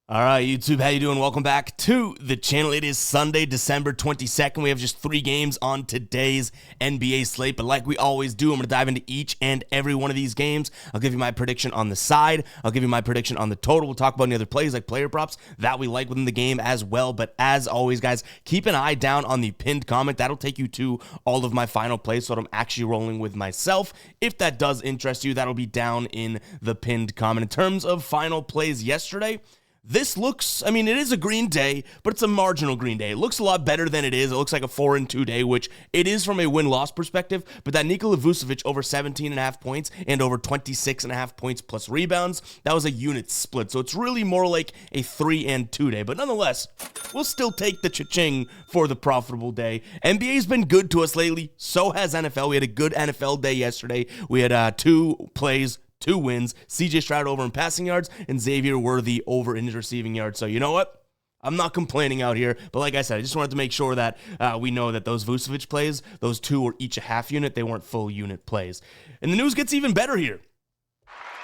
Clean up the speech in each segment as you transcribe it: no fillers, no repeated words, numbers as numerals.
All right, YouTube, how you doing? Welcome back to the channel. It is Sunday, December 22nd. We have just 3 games on today's NBA slate, but like we always do, I'm going to dive into each and every one of these games. I'll give you my prediction on the side. I'll give you my prediction on the total. We'll talk about any other plays like player props that we like within the game as well. But as always, guys, keep an eye down on the pinned comment. That'll take you to all of my final plays, so I'm actually rolling with myself. If that does interest you, that'll be down in the pinned comment. In terms of final plays yesterday, this looks, it is a green day, but it's a marginal green day. It looks a lot better than it is. It looks like a 4-2 day, which it is from a win-loss perspective, but that Nikola Vucevic over 17.5 points and over 26.5 points plus rebounds, that was a unit split. So it's really more like a 3-2 day, but nonetheless, we'll still take the cha-ching for the profitable day. NBA's been good to us lately. So has NFL. We had a good NFL day yesterday. We had 2 plays, 2 wins. CJ Stroud over in passing yards and Xavier Worthy over in his receiving yards. So you know what? I'm not complaining out here, but like I said, I just wanted to make sure that we know that those Vucevic plays, those 2 were each a half unit. They weren't full unit plays. And the news gets even better here.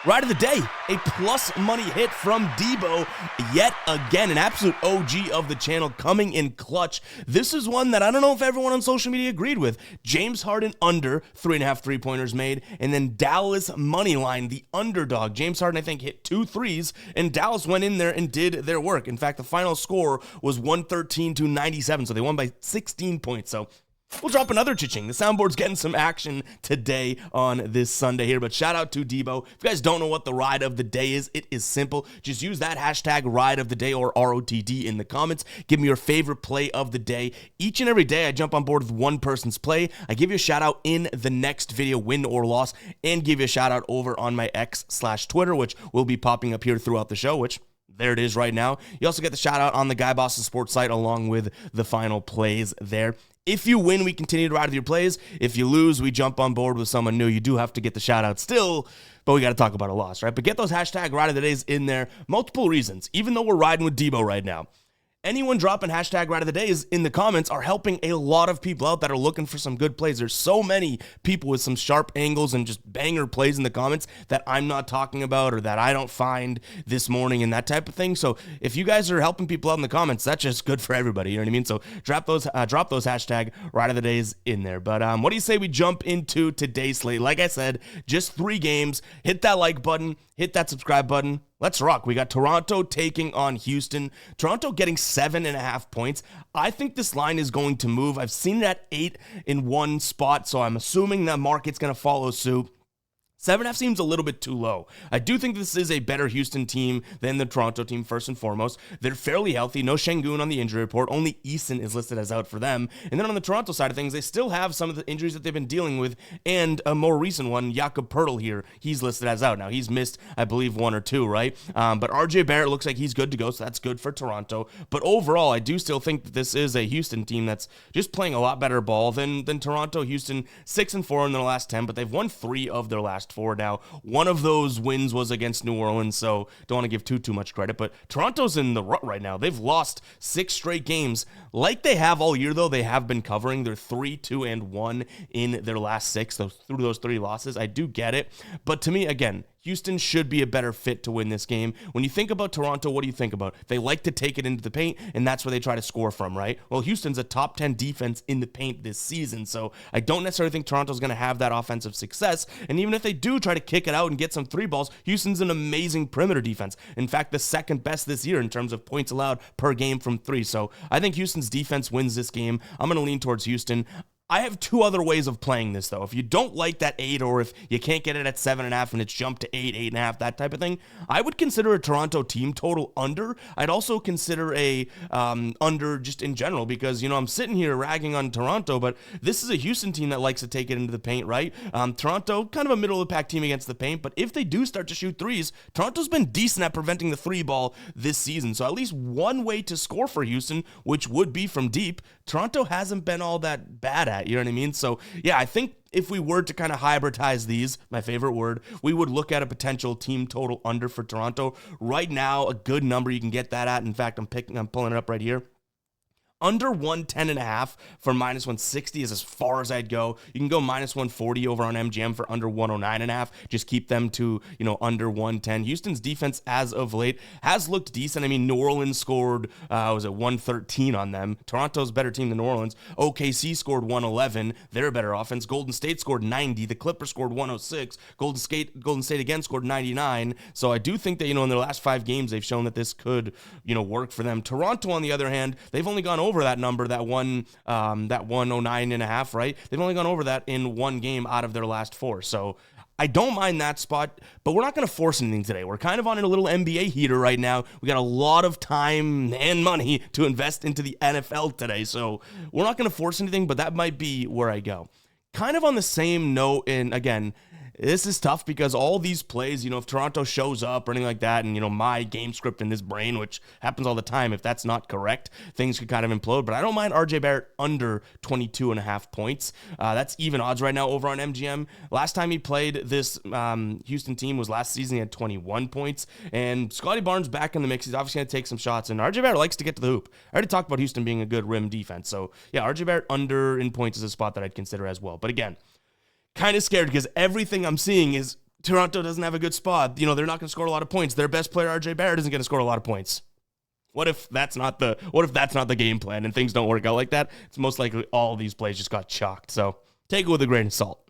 Ride of the day, a plus money hit from Debo yet again, an absolute OG of the channel coming in clutch. This is one that I don't know if everyone on social media agreed with. James Harden under 3.5 3-pointers made, and then Dallas money line, the underdog. James Harden, I think, hit 2 threes, and Dallas went in there and did their work. In fact, the final score was 113-97, so they won by 16 points. So we'll drop another cha-ching. The soundboard's getting some action today on this Sunday here, but shout out to Debo. If you guys don't know what the ride of the day is, it is simple. Just use that hashtag ride of the day or ROTD in the comments. Give me your favorite play of the day. Each and every day, I jump on board with one person's play. I give you a shout out in the next video, win or loss, and give you a shout out over on my X/Twitter, which will be popping up here throughout the show, which there it is right now. You also get the shout out on the Guy Boss Sports site along with the final plays there. If you win, we continue to ride with your plays. If you lose, we jump on board with someone new. You do have to get the shout out still, but we got to talk about a loss, right? But get those hashtag ride of the days in there. Multiple reasons. Even though we're riding with Debo right now, anyone dropping hashtag ride of the days in the comments are helping a lot of people out that are looking for some good plays. There's so many people with some sharp angles and just banger plays in the comments that I'm not talking about or that I don't find this morning and that type of thing. So if you guys are helping people out in the comments, that's just good for everybody. You know what I mean? So drop those hashtag ride of the days in there. But what do you say we jump into today's slate? Like I said, just 3 games. Hit that like button. Hit that subscribe button. Let's rock. We got Toronto taking on Houston. Toronto getting 7.5 points. I think this line is going to move. I've seen it at 8 in one spot, so I'm assuming that market's going to follow suit. 7.5 seems a little bit too low. I do think this is a better Houston team than the Toronto team, first and foremost. They're fairly healthy. No Şengün on the injury report. Only Eason is listed as out for them. And then on the Toronto side of things, they still have some of the injuries that they've been dealing with, and a more recent one, Jakob Poeltl here, he's listed as out. Now, he's missed, I believe, 1 or 2, right? But RJ Barrett looks like he's good to go, so that's good for Toronto. But overall, I do still think that this is a Houston team that's just playing a lot better ball than Toronto. Houston, 6-4 in their last 10, but they've won 3 of their last 4 now. One of those wins was against New Orleans, so don't want to give too much credit, but Toronto's in the rut right now. They've lost 6 straight games. Like they have all year, though, they have been covering. They're 3-2-1 in their last 6, through those 3 losses. I do get it, but to me, again, Houston should be a better fit to win this game. When you think about Toronto, what do you think about? They like to take it into the paint, and that's where they try to score from, right? Well, Houston's a top 10 defense in the paint this season, so I don't necessarily think Toronto's going to have that offensive success, and even if they do try to kick it out and get some 3 balls, Houston's an amazing perimeter defense. In fact, the second best this year in terms of points allowed per game from 3, so I think Houston's defense wins this game. I'm going to lean towards Houston. I have 2 other ways of playing this, though. If you don't like that 8, or if you can't get it at 7.5 and it's jumped to 8, 8.5, that type of thing, I would consider a Toronto team total under. I'd also consider a under just in general because, I'm sitting here ragging on Toronto, but this is a Houston team that likes to take it into the paint, right? Toronto, kind of a middle-of-the-pack team against the paint, but if they do start to shoot threes, Toronto's been decent at preventing the 3 ball this season. So at least one way to score for Houston, which would be from deep, Toronto hasn't been all that bad at. You know what I mean? So, yeah, I think if we were to kind of hybridize these, my favorite word, we would look at a potential team total under for Toronto. Right now, a good number you can get that at. In fact, I'm pulling it up right here. Under 110.5 for minus 160 is as far as I'd go. You can go minus 140 over on MGM for under 109.5. Just keep them to, under 110. Houston's defense as of late has looked decent. I mean, New Orleans scored, was it 113 on them? Toronto's a better team than New Orleans. OKC scored 111. They're a better offense. Golden State scored 90. The Clippers scored 106. Golden State again scored 99. So I do think that, in their last 5 games, they've shown that this could, work for them. Toronto, on the other hand, they've only gone over that number, that 109.5, right? They've only gone over that in 1 game out of their last 4. So I don't mind that spot, but we're not going to force anything today. We're kind of on a little NBA heater right now. We got a lot of time and money to invest into the NFL today, so we're not going to force anything, but that might be where I go. Kind of on the same note, and again, this is tough because all these plays, if Toronto shows up or anything like that, and, my game script in this brain, which happens all the time, if that's not correct, things could kind of implode. But I don't mind RJ Barrett under 22.5 points. That's even odds right now over on MGM. Last time he played this Houston team was last season. He had 21 points. And Scottie Barnes back in the mix. He's obviously going to take some shots. And RJ Barrett likes to get to the hoop. I already talked about Houston being a good rim defense. So, yeah, RJ Barrett under in points is a spot that I'd consider as well. But again, kind of scared because everything I'm seeing is Toronto doesn't have a good spot. They're not going to score a lot of points. Their best player, RJ Barrett, isn't going to score a lot of points. What if that's not the game plan and things don't work out like that? It's most likely all these plays just got chalked. So take it with a grain of salt.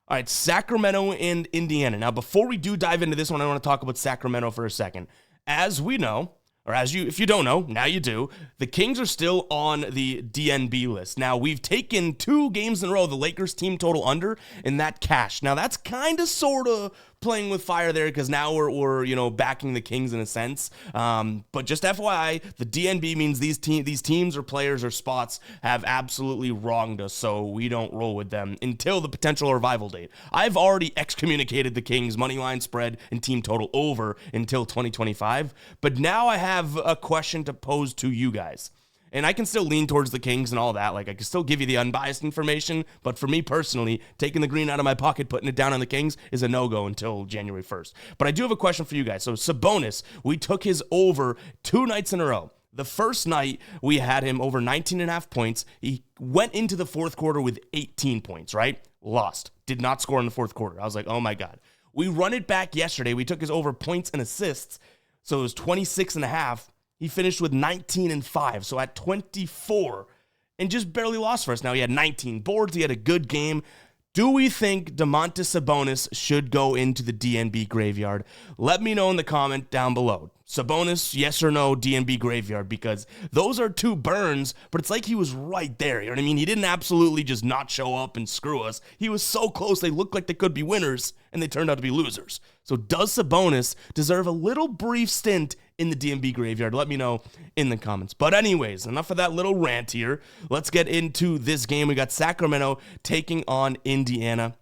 All right, Sacramento and Indiana. Now, before we do dive into this one, I want to talk about Sacramento for a second. As we know, or if you don't know, now you do, the Kings are still on the DNB list. Now, we've taken 2 games in a row, the Lakers team total under, and that cashed. Now, that's kind of sort of playing with fire there because now we're backing the Kings in a sense. But just FYI, the DNB means these teams or players or spots have absolutely wronged us, so we don't roll with them until the potential revival date. I've already excommunicated the Kings money line spread and team total over until 2025, but now I have a question to pose to you guys. And I can still lean towards the Kings and all that. Like, I can still give you the unbiased information. But for me personally, taking the green out of my pocket, putting it down on the Kings is a no-go until January 1st. But I do have a question for you guys. So Sabonis, we took his over 2 nights in a row. The first night, we had him over 19.5 points. He went into the fourth quarter with 18 points, right? Lost. Did not score in the fourth quarter. I was like, oh my God. We run it back yesterday. We took his over points and assists. So it was 26.5. He finished with 19-5, so at 24, and just barely lost for us. Now, he had 19 boards. He had a good game. Do we think Domantas Sabonis should go into the DNB graveyard? Let me know in the comment down below. Sabonis, yes or no, DNB graveyard, because those are 2 burns, but it's like he was right there. You know what I mean? He didn't absolutely just not show up and screw us. He was so close. They looked like they could be winners, and they turned out to be losers. So does Sabonis deserve a little brief stint in the DNB graveyard? Let me know in the comments. But anyways, enough of that little rant here. Let's get into this game. We got Sacramento taking on Indiana.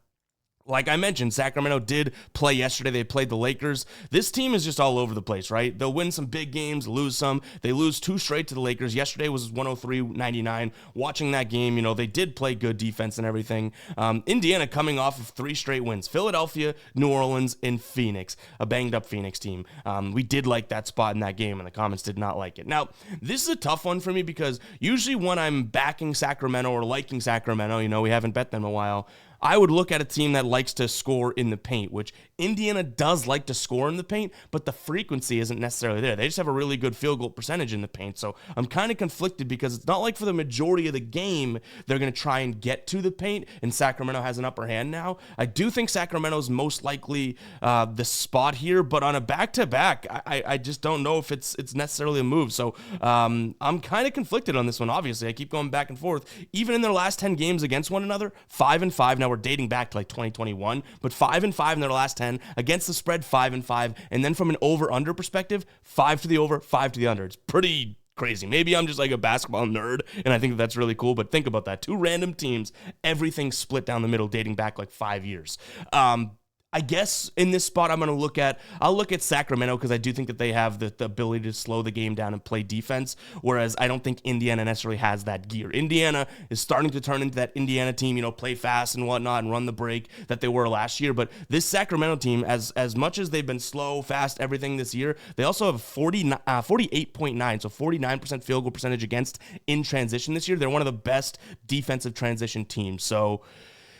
Like I mentioned, Sacramento did play yesterday. They played the Lakers. This team is just all over the place, right? They'll win some big games, lose some. They lose 2 straight to the Lakers. Yesterday was 103-99. Watching that game, they did play good defense and everything. Indiana coming off of 3 straight wins. Philadelphia, New Orleans, and Phoenix. A banged-up Phoenix team. We did like that spot in that game, and the comments did not like it. Now, this is a tough one for me because usually when I'm backing Sacramento or liking Sacramento, we haven't bet them in a while, I would look at a team that likes to score in the paint, which Indiana does like to score in the paint, but the frequency isn't necessarily there. They just have a really good field goal percentage in the paint. So I'm kind of conflicted because it's not like for the majority of the game they're going to try and get to the paint, and Sacramento has an upper hand now. I do think Sacramento's most likely the spot here, but on a back-to-back, I just don't know if it's necessarily a move. So I'm kind of conflicted on this one, obviously. I keep going back and forth. Even in their last 10 games against one another, 5-5. Now, we're dating back to like 2021, but 5-5 in their last 10 against the spread, 5-5, and then from an over/under perspective, 5 to the over, 5 to the under. It's pretty crazy. Maybe I'm just like a basketball nerd, and I think that's really cool. But think about that: 2 random teams, everything split down the middle, dating back like 5 years. I guess in this spot, I'll look at Sacramento because I do think that they have the ability to slow the game down and play defense, whereas I don't think Indiana necessarily has that gear. Indiana is starting to turn into that Indiana team, play fast and whatnot and run the break that they were last year. But this Sacramento team, as much as they've been slow, fast, everything this year, they also have 48.9, so 49% field goal percentage against in transition this year. They're one of the best defensive transition teams. So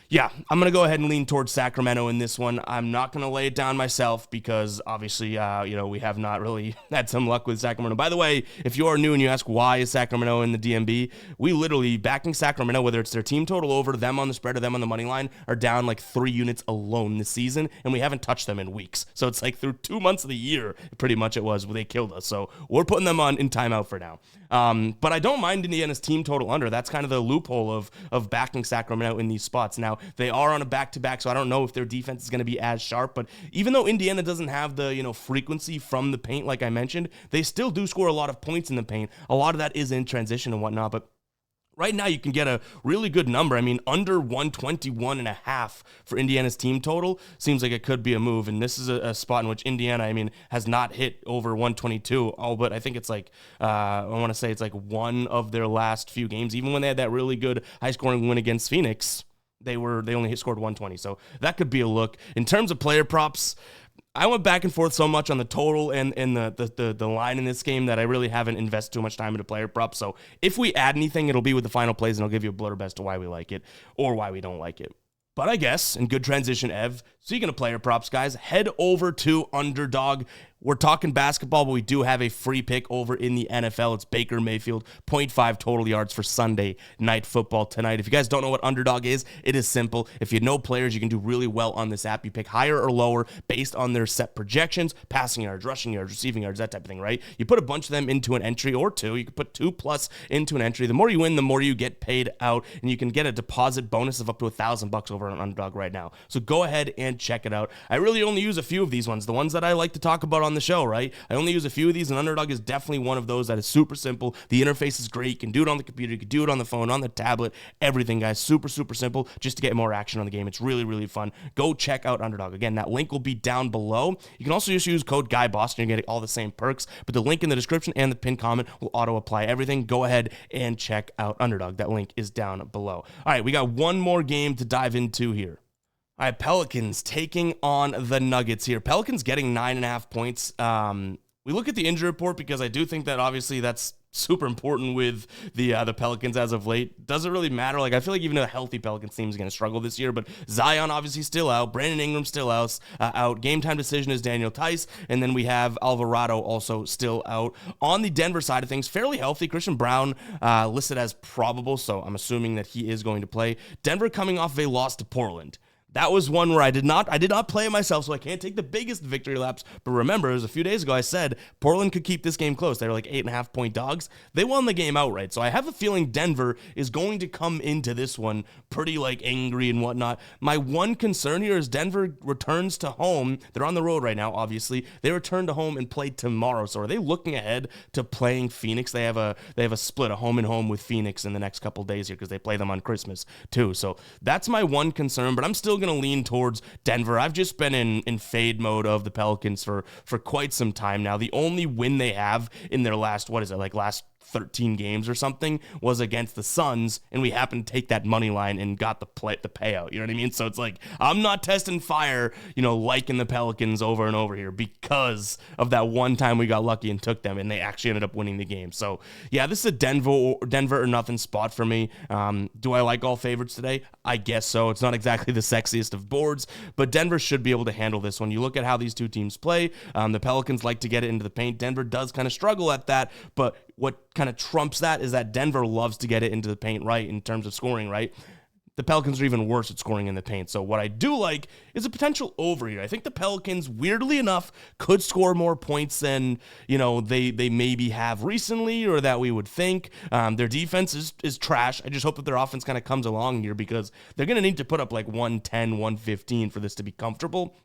yeah, I'm going to go ahead and lean towards Sacramento in this one. I'm not going to lay it down myself because obviously, we have not really had some luck with Sacramento. By the way, if you are new and you ask why is Sacramento in the DMB, we literally backing Sacramento, whether it's their team total over, them on the spread or them on the money line, are down like 3 units alone this season, and we haven't touched them in weeks. So it's like through 2 months of the year, pretty much it was, where they killed us. So we're putting them in timeout for now. But I don't mind Indiana's team total under. That's kind of the loophole of backing Sacramento in these spots. Now, they are on a back-to-back, so I don't know if their defense is going to be as sharp, but even though Indiana doesn't have the, frequency from the paint, like I mentioned, they still do score a lot of points in the paint. A lot of that is in transition and whatnot, but right now, you can get a really good number. I mean, under 121.5 for Indiana's team total seems like it could be a move. And this is a spot in which Indiana, has not hit over 122. But I think it's like, I want to say it's like one of their last few games. Even when they had that really good high-scoring win against Phoenix, they only scored 120. So that could be a look. In terms of player props, I went back and forth so much on the total and the line in this game that I really haven't invested too much time into player props. So if we add anything, it'll be with the final plays, and I'll give you a blurb as to why we like it or why we don't like it. But I guess, in good transition, Ev, speaking of player props, guys, head over to Underdog. We're talking basketball, but we do have a free pick over in the NFL. It's Baker Mayfield, 0.5 total yards for Sunday Night Football tonight. If you guys don't know what Underdog is, it is simple. If you know players, you can do really well on this app. You pick higher or lower based on their set projections, passing yards, rushing yards, receiving yards, that type of thing, right? You put a bunch of them into an entry or two. You can put 2+ into an entry. The more you win, the more you get paid out, and you can get a deposit bonus of up to $1,000 over on Underdog right now. So go ahead and check it out. I really only use a few of these ones, the ones that I like to talk about on the show, right? I only use a few of these, and Underdog is definitely one of those that is super simple. The interface is great. You can do it on the computer. You can do it on the phone, on the tablet, everything, guys. Super, super simple just to get more action on the game. It's really, really fun. Go check out Underdog. Again, that link will be down below. You can also just use code GUYBOSTON. You're getting all the same perks, but the link in the description and the pinned comment will auto-apply everything. Go ahead and check out Underdog. That link is down below. All right, we got one more game to dive into here. All right, Pelicans taking on the Nuggets here. Pelicans getting 9.5 points. We look at the injury report because I do think that obviously that's super important with the Pelicans as of late. Doesn't really matter. Like, I feel like even a healthy Pelicans team is going to struggle this year, but Zion obviously still out. Brandon Ingram still out. Game time decision is Daniel Tice, and then we have Alvarado also still out. On the Denver side of things, fairly healthy. Christian Brown listed as probable, so I'm assuming that he is going to play. Denver coming off of a loss to Portland. That was one where I did not play it myself, so I can't take the biggest victory laps. But remember, it was a few days ago I said Portland could keep this game close. They were like 8.5-point dogs. They won the game outright. So I have a feeling Denver is going to come into this one pretty angry and whatnot. My one concern here is Denver returns to home. They're on the road right now, obviously. They return to home and play tomorrow. So are they looking ahead to playing Phoenix? They have a split, a home and home with Phoenix in the next couple days here because they play them on Christmas too. So that's my one concern, but I'm still going to lean towards Denver. I've just been in fade mode of the Pelicans for quite some time now. The only win they have in their last 13 games or something was against the Suns, and we happened to take that money line and got the payout. You know what I mean? So it's like, I'm not testing fire, liking the Pelicans over and over here because of that one time we got lucky and took them, and they actually ended up winning the game. So yeah, this is a Denver or nothing spot for me. Do I like all favorites today? I guess so. It's not exactly the sexiest of boards, but Denver should be able to handle this one. You look at how these two teams play. The Pelicans like to get it into the paint. Denver does kind of struggle at that, but what kind of trumps that is that Denver loves to get it into the paint, right, in terms of scoring, right? The Pelicans are even worse at scoring in the paint. So what I do like is a potential over here. I think the Pelicans, weirdly enough, could score more points than, they maybe have recently or that we would think. Their defense is trash. I just hope that their offense kind of comes along here because they're going to need to put up 110, 115 for this to be comfortable.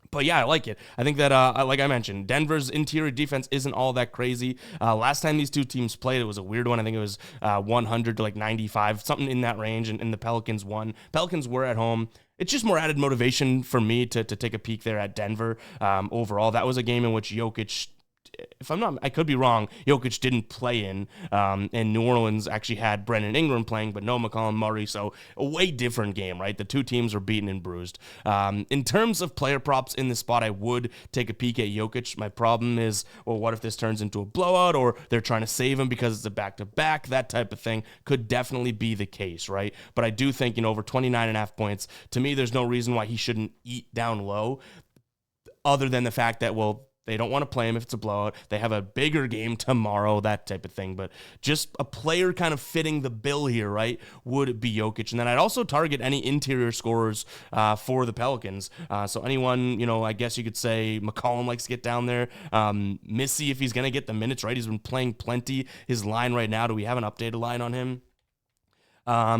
But yeah, I like it. I think that, like I mentioned, Denver's interior defense isn't all that crazy. Last time these two teams played, it was a weird one. I think it was 100 to 95, something in that range, and the Pelicans won. Pelicans were at home. it's just more added motivation for me to take a peek there at Denver. Overall, that was a game in which Jokic, if I'm not, I could be wrong, Jokic didn't play in, and New Orleans actually had Brandon Ingram playing, but no McCollum Murray, so a way different game, right? The two teams were beaten and bruised. In terms of player props in this spot, I would take a peek at Jokic. My problem is, well, what if this turns into a blowout, or they're trying to save him because it's a back-to-back? That type of thing could definitely be the case, right? But I do think, over 29.5 points, to me, there's no reason why he shouldn't eat down low, other than the fact that, well, they don't want to play him if it's a blowout. They have a bigger game tomorrow, that type of thing. But just a player kind of fitting the bill here, right, would be Jokic. And then I'd also target any interior scorers for the Pelicans. So anyone, I guess you could say McCollum likes to get down there. Missy, if he's going to get the minutes, right? He's been playing plenty. His line right now, do we have an updated line on him?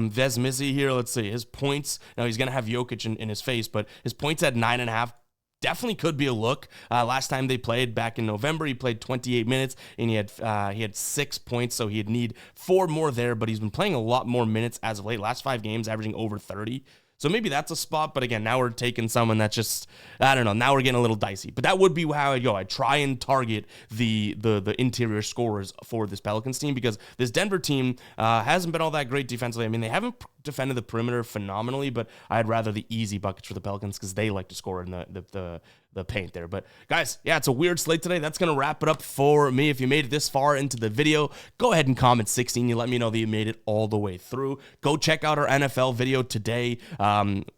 Vez Missy here, let's see. His points, now he's going to have Jokic in his face, but his points at 9.5. Definitely could be a look. Last time they played back in November, he played 28 minutes and he had 6 points, so he'd need 4 more there. But he's been playing a lot more minutes as of late. Last 5 games, averaging over 30. So maybe that's a spot, but again, now we're taking someone that's just, I don't know, now we're getting a little dicey. But that would be how I'd go. I'd try and target the interior scorers for this Pelicans team, because this Denver team hasn't been all that great defensively. I mean, they haven't defended the perimeter phenomenally, but I'd rather the easy buckets for the Pelicans because they like to score in the paint there. But guys, yeah, it's a weird slate today. That's going to wrap it up for me. If you made it this far into the video, go ahead and comment 16. You let me know that you made it all the way through. Go check out our NFL video today.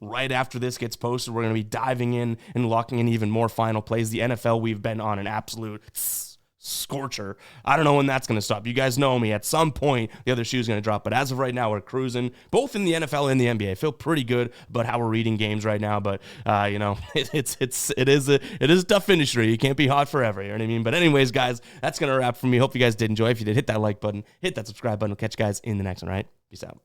Right after this gets posted, we're going to be diving in and locking in even more final plays. The NFL, we've been on an absolute scorcher. I don't know when that's going to stop. You guys know me. At some point, the other shoe's going to drop. But as of right now, we're cruising, both in the NFL and the NBA. I feel pretty good about how we're reading games right now. But it is a tough industry. You can't be hot forever. You know what I mean? But anyways, guys, that's going to wrap for me. Hope you guys did enjoy. If you did, hit that like button, hit that subscribe button. We'll catch you guys in the next one. All right? Peace out.